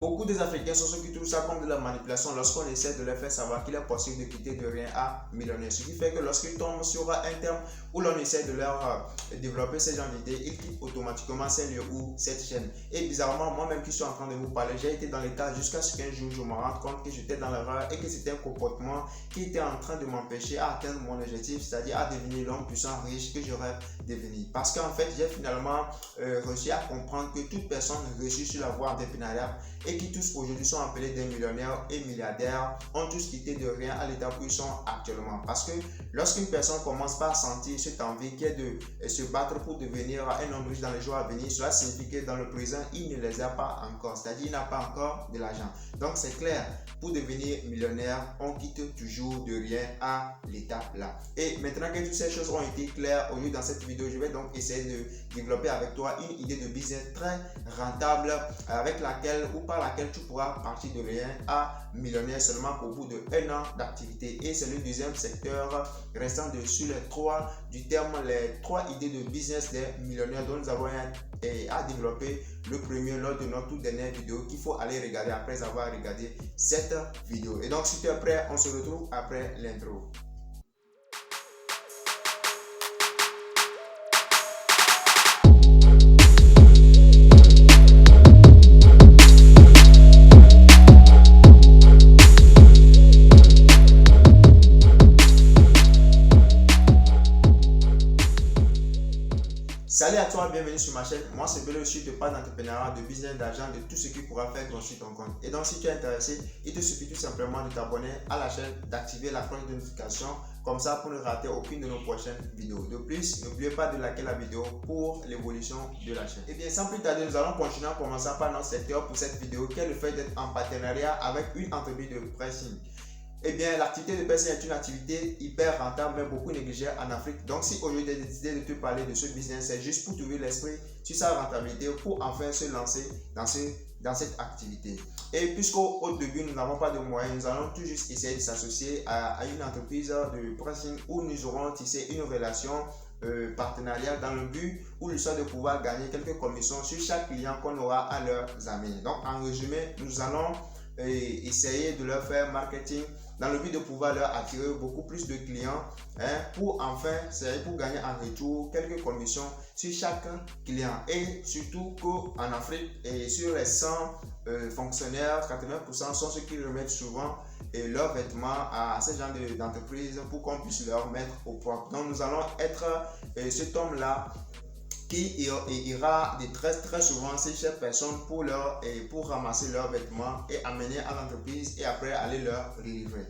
Beaucoup des Africains sont ceux qui trouvent ça comme de la manipulation lorsqu'on essaie de leur faire savoir qu'il est possible de quitter de rien à millionnaire. Ce qui fait que lorsqu'ils tombent sur un terme où l'on essaie de leur développer ce genre d'idées, ils quittent automatiquement ces lieux ou cette chaîne. Et bizarrement, moi-même qui suis en train de vous parler, j'ai été dans l'état jusqu'à ce qu'un jour je me rende compte que j'étais dans l'erreur et que c'était un comportement qui était en train de m'empêcher à atteindre mon objectif, c'est-à-dire à devenir l'homme puissant, riche que je rêve devenir. Parce qu'en fait, j'ai finalement réussi à comprendre que toute personne réussit sur la voie entrepreneuriale et qui tous aujourd'hui sont appelés des millionnaires et milliardaires ont tous quitté de rien à l'état où ils sont actuellement. Parce que lorsqu'une personne commence par sentir cette envie qui est de se battre pour devenir un homme riche dans les jours à venir, cela signifie que dans le présent, il ne les a pas encore, c'est-à-dire il n'a pas encore de l'argent. Donc c'est clair, pour devenir millionnaire, on quitte toujours de rien à l'étape là. Et maintenant que toutes ces choses ont été claires, aujourd'hui dans cette vidéo, je vais donc essayer de développer avec toi une idée de business très rentable avec laquelle ou par laquelle tu pourras partir de rien à millionnaire seulement au bout de 1 an d'activité. Et c'est le deuxième secteur restant dessus les trois du terme, les 3 idées de business des millionnaires dont nous avons à développer le premier lors de notre toute dernière vidéo qu'il faut aller regarder après avoir regardé cette vidéo. Et donc si tu es prêt, on se retrouve après l'intro. Salut à toi, bienvenue sur ma chaîne. Moi c'est Bello, je te parle d'entrepreneuriat, de business, d'argent, de tout ce qui pourra faire grossir ton compte. Et donc si tu es intéressé, il te suffit tout simplement de t'abonner à la chaîne, d'activer la cloche de notification, comme ça pour ne rater aucune de nos prochaines vidéos. De plus, n'oubliez pas de liker la vidéo pour l'évolution de la chaîne. Et bien sans plus tarder, nous allons continuer en commençant par notre secteur pour cette vidéo qui est le fait d'être en partenariat avec une entreprise de pricing. Eh bien, l'activité de pricing est une activité hyper rentable, mais beaucoup négligée en Afrique. Donc, si aujourd'hui j'ai décidé de te parler de ce business, c'est juste pour t'ouvrir l'esprit sur sa rentabilité, pour enfin se lancer dans cette activité. Et puisqu'au début, nous n'avons pas de moyens, nous allons tout juste essayer de s'associer à une entreprise de pricing où nous aurons tissé une relation partenariale dans le but où le soit de pouvoir gagner quelques commissions sur chaque client qu'on aura à leur amener. Donc, en résumé, nous allons essayer de leur faire marketing dans le but de pouvoir leur attirer beaucoup plus de clients pour enfin, pour gagner en retour quelques commissions sur chaque client. Et surtout qu'en Afrique, et sur les 100 fonctionnaires, 80% sont ceux qui remettent souvent leurs vêtements à ce genre d'entreprise pour qu'on puisse leur mettre au propre. Donc nous allons être cet homme-là qui ira très souvent chez chaque personne pour ramasser leurs vêtements et amener à l'entreprise et après aller leur livrer.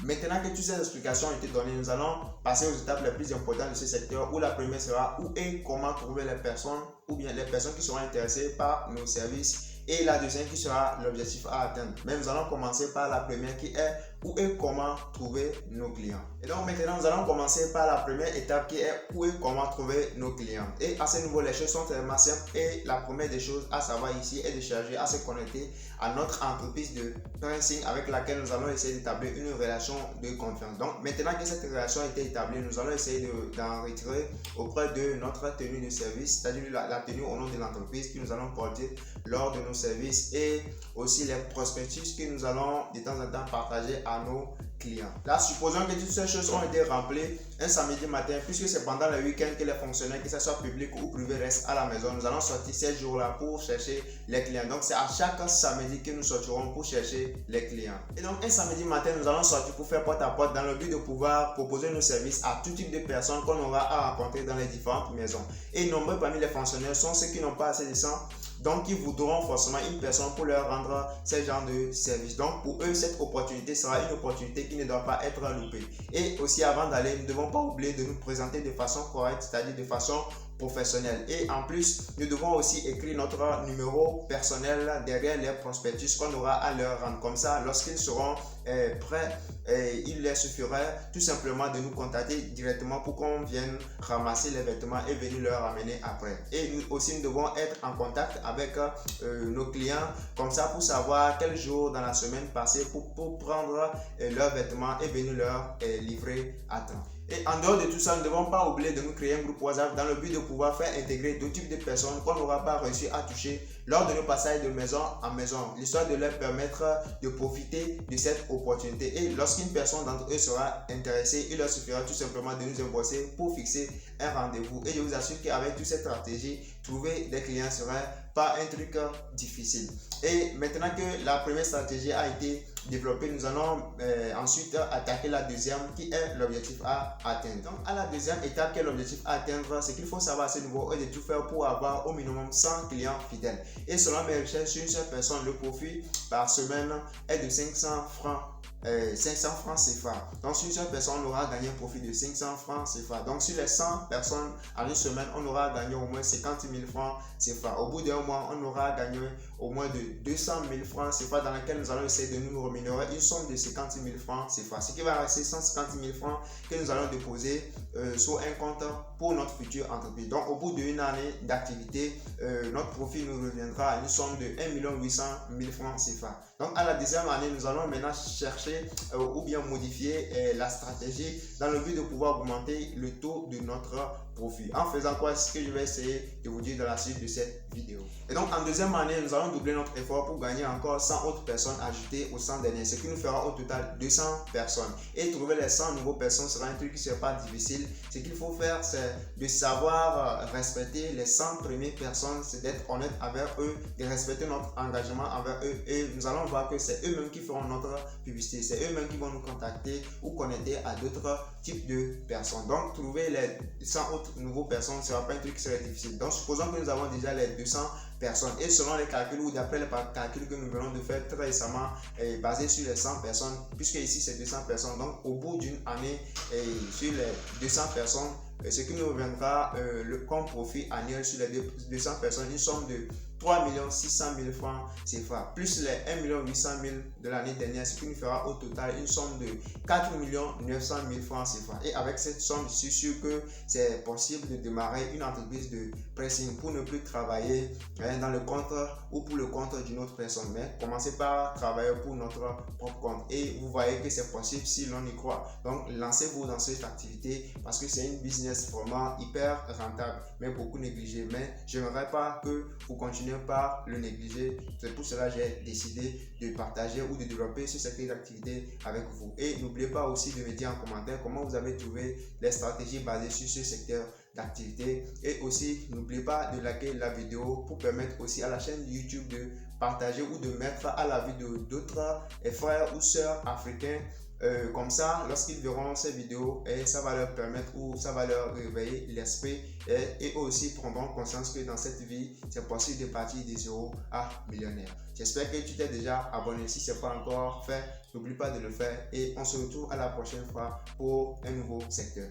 Maintenant que toutes ces explications ont été données, nous allons passer aux étapes les plus importantes de ce secteur où la première sera où et comment trouver les personnes ou bien les personnes qui seront intéressées par nos services et la deuxième qui sera l'objectif à atteindre. Mais nous allons commencer par la première qui est où et comment trouver nos clients. Et donc maintenant nous allons commencer par la première étape qui est où et comment trouver nos clients. Et à ce niveau les choses sont tellement simples et la première des choses à savoir ici est de chercher à se connecter à notre entreprise de pricing avec laquelle nous allons essayer d'établir une relation de confiance. Donc maintenant que cette relation a été établie, nous allons essayer d'en retirer auprès de notre tenue de service, c'est-à-dire la tenue au nom de l'entreprise que nous allons porter lors de nos services et aussi les prospectus que nous allons de temps en temps partager à nos clients. Là, supposons que toutes ces choses ont été remplies un samedi matin, puisque c'est pendant le week-end que les fonctionnaires, que ce soit public ou privé, restent à la maison. Nous allons sortir ces jours-là pour chercher les clients. Donc, c'est à chaque samedi que nous sortirons pour chercher les clients. Et donc, un samedi matin, nous allons sortir pour faire porte à porte dans le but de pouvoir proposer nos services à tout type de personnes qu'on aura à rencontrer dans les différentes maisons. Et nombreux parmi les fonctionnaires sont ceux qui n'ont pas assez de sang, donc ils voudront forcément une personne pour leur rendre ce genre de service. Donc pour eux, cette opportunité sera une opportunité qui ne doit pas être loupée. Et aussi avant d'aller, nous ne devons pas oublier de nous présenter de façon correcte, c'est-à-dire de façon professionnelle. Et en plus, nous devons aussi écrire notre numéro personnel derrière les prospectus qu'on aura à leur rendre. Comme ça, lorsqu'ils seront prêts, il leur suffirait tout simplement de nous contacter directement pour qu'on vienne ramasser les vêtements et venir leur ramener après. Et nous aussi, nous devons être en contact avec nos clients comme ça pour savoir quel jour dans la semaine passer pour prendre leurs vêtements et venir leur livrer à temps. Et en dehors de tout ça, nous ne devons pas oublier de nous créer un groupe WhatsApp dans le but de pouvoir faire intégrer d'autres types de personnes qu'on n'aura pas réussi à toucher lors de nos passages de maison en maison, l'histoire de leur permettre de profiter de cette opportunité. Et lorsqu'une personne d'entre eux sera intéressée, il leur suffira tout simplement de nous inboxer pour fixer un rendez-vous. Et je vous assure qu'avec toute cette stratégie, trouver des clients serait pas un truc difficile. Et maintenant que la première stratégie a été développée, nous allons ensuite attaquer la deuxième qui est l'objectif à atteindre. Donc à la deuxième étape qui est l'objectif à atteindre, ce qu'il faut savoir à ce niveau est de tout faire pour avoir au minimum 100 clients fidèles. Et selon mes recherches sur une seule personne, le profit par semaine est de 500 francs. 500 francs CFA. Donc sur une seule personne, on aura gagné un profit de 500 francs CFA. Donc sur les 100 personnes en une semaine, on aura gagné au moins 50 000 francs CFA. Au bout d'un mois, on aura gagné au moins de 200 000 francs CFA dans laquelle nous allons essayer de nous rémunérer une somme de 50 000 francs CFA. Ce qui va rester 150 000 francs que nous allons déposer sur un compte pour notre future entreprise. Donc au bout d'une année d'activité, notre profit nous reviendra à une somme de 1 800 000 francs CFA. Donc à la deuxième année, nous allons maintenant chercher ou bien modifier la stratégie dans le but de pouvoir augmenter le taux de notre profit. En faisant quoi, c'est ce que je vais essayer de vous dire dans la suite de cette vidéo. Et donc en deuxième année, nous allons doubler notre effort pour gagner encore 100 autres personnes ajoutées aux 100 dernières, ce qui nous fera au total 200 personnes. Et trouver les 100 nouveaux personnes sera un truc qui ne sera pas difficile. Ce qu'il faut faire, c'est de savoir respecter les 100 premières personnes, c'est d'être honnête avec eux, de respecter notre engagement envers eux. Et nous allons voir que c'est eux-mêmes qui feront notre publicité, c'est eux-mêmes qui vont nous contacter ou connecter à d'autres types de personnes. Donc trouver les 100 autres nouveaux personnes ne sera pas un truc qui serait difficile. Donc supposons que nous avons déjà les 200 personnes et selon les calculs ou d'après les calculs que nous venons de faire très récemment basés sur les 100 personnes, puisque ici c'est 200 personnes, donc au bout d'une année sur les 200 personnes, ce qui nous reviendra comme profit annuel sur les 200 personnes, une somme de 3 600 000 francs CFA, plus les 1 800 000 de l'année dernière, ce qui nous fera au total une somme de 4 900 000 francs CFA. Et avec cette somme, je suis sûr que c'est possible de démarrer une entreprise de pressing pour ne plus travailler dans le compte ou pour le compte d'une autre personne, mais commencer par travailler pour notre propre compte. Et vous voyez que c'est possible si l'on y croit. Donc lancez-vous dans cette activité parce que c'est une business vraiment hyper rentable, mais beaucoup négligé. Mais je n'aimerais pas que vous continuiez par le négliger. C'est pour cela que j'ai décidé de partager ou de développer ce secteur d'activité avec vous. Et n'oubliez pas aussi de me dire en commentaire comment vous avez trouvé les stratégies basées sur ce secteur d'activité. Et aussi n'oubliez pas de liker la vidéo pour permettre aussi à la chaîne YouTube de partager ou de mettre à la vidéo d'autres frères ou sœurs africains. Comme ça, lorsqu'ils verront ces vidéos, ça va leur permettre ou ça va leur réveiller l'esprit et aussi prendront conscience que dans cette vie, c'est possible de partir de 0 à millionnaire. J'espère que tu t'es déjà abonné. Si ce n'est pas encore fait, n'oublie pas de le faire et on se retrouve à la prochaine fois pour un nouveau secteur.